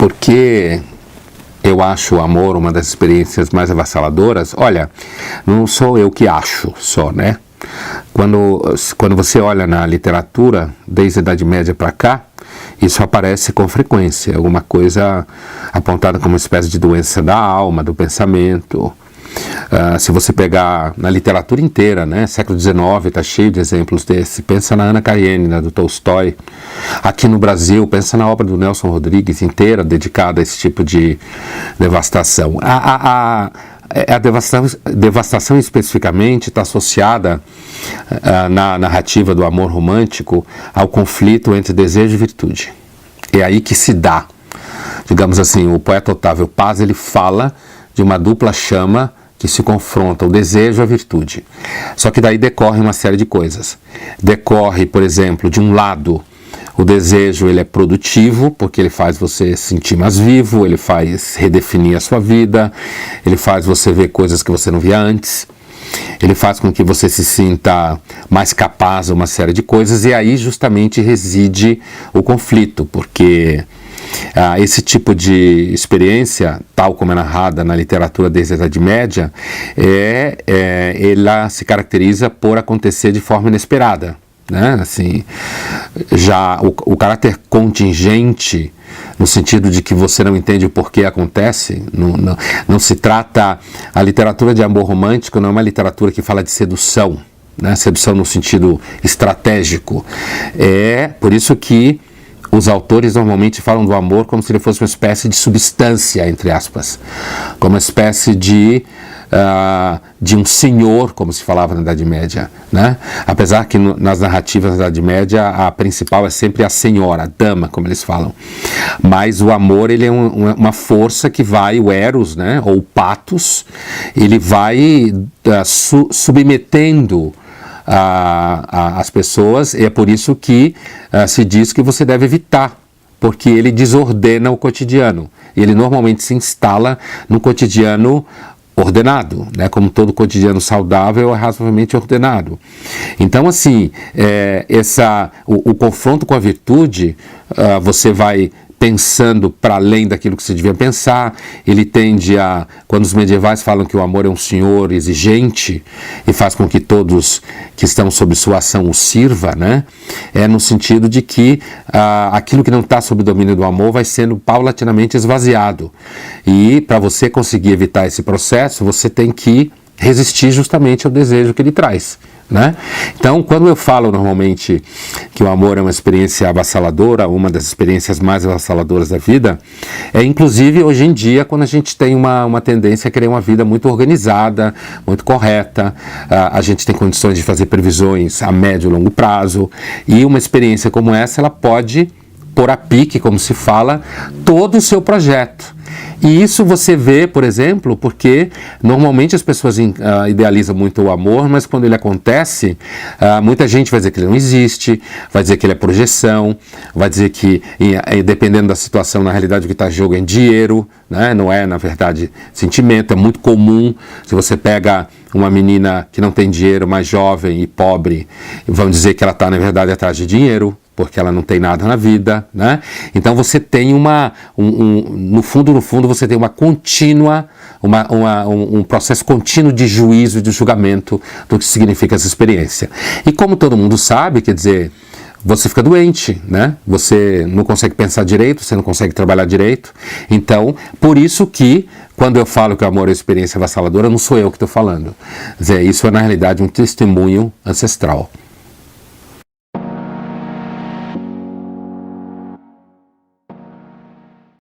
por que eu acho o amor uma das experiências mais avassaladoras? Olha, não sou eu que acho só, né? Quando você olha na literatura, desde a Idade Média para cá, isso aparece com frequência, alguma coisa apontada como uma espécie de doença da alma, do pensamento. Se você pegar na literatura inteira, né, século XIX está cheio de exemplos desse. Pensa na Ana Karenina, do Tolstói. Aqui no Brasil, pensa na obra do Nelson Rodrigues inteira dedicada a esse tipo de devastação. A devastação especificamente está associada na narrativa do amor romântico ao conflito entre desejo e virtude. É aí que se dá, digamos assim, o poeta Otávio Paz, ele fala de uma dupla chama que se confronta, o desejo e a virtude. Só que daí decorre uma série de coisas. Decorre, por exemplo, de um lado, o desejo ele é produtivo, porque ele faz você se sentir mais vivo, ele faz redefinir a sua vida, ele faz você ver coisas que você não via antes, ele faz com que você se sinta mais capaz de uma série de coisas, e aí justamente reside o conflito, porque esse tipo de experiência, tal como é narrada na literatura desde a Idade Média, ela se caracteriza por acontecer de forma inesperada, né? Assim, já o caráter contingente, no sentido de que você não entende o porquê acontece, não se trata, a literatura de amor romântico não é uma literatura que fala de sedução, né? Sedução no sentido estratégico. É por isso que os autores normalmente falam do amor como se ele fosse uma espécie de substância, entre aspas, como uma espécie de um senhor, como se falava na Idade Média, né? Apesar que nas narrativas da Idade Média a principal é sempre a senhora, a dama, como eles falam. Mas o amor, ele é uma força que vai, o eros, né? Ou o pathos, ele vai submetendo as pessoas, e é por isso que se diz que você deve evitar, porque ele desordena o cotidiano, e ele normalmente se instala no cotidiano ordenado, né? Como todo cotidiano saudável é razoavelmente ordenado. Então, assim, o confronto com a virtude, você vai pensando para além daquilo que você devia pensar. Ele tende a, quando os medievais falam que o amor é um senhor exigente e faz com que todos que estão sob sua ação o sirva, né? É no sentido de que aquilo que não está sob o domínio do amor vai sendo paulatinamente esvaziado. E para você conseguir evitar esse processo, você tem que resistir justamente ao desejo que ele traz, né? Então, quando eu falo normalmente que o amor é uma experiência avassaladora, uma das experiências mais avassaladoras da vida, inclusive hoje em dia, quando a gente tem uma tendência a querer uma vida muito organizada, muito correta, a gente tem condições de fazer previsões a médio e longo prazo, e uma experiência como essa, ela pode pôr a pique, como se fala, todo o seu projeto. E isso você vê, por exemplo, porque normalmente as pessoas idealizam muito o amor, mas quando ele acontece, muita gente vai dizer que ele não existe, vai dizer que ele é projeção, vai dizer que, dependendo da situação, na realidade o que está em jogo é dinheiro, né? Não é, na verdade, sentimento. É muito comum, se você pega uma menina que não tem dinheiro, mais jovem e pobre, vão dizer que ela está, na verdade, atrás de dinheiro, porque ela não tem nada na vida, né? Então você tem no fundo, você tem uma contínua, um processo contínuo de juízo e de julgamento do que significa essa experiência. E como todo mundo sabe, quer dizer, você fica doente, né? Você não consegue pensar direito, você não consegue trabalhar direito. Então, por isso que, quando eu falo que o amor é uma experiência avassaladora, não sou eu que estou falando. Quer dizer, isso é, na realidade, um testemunho ancestral.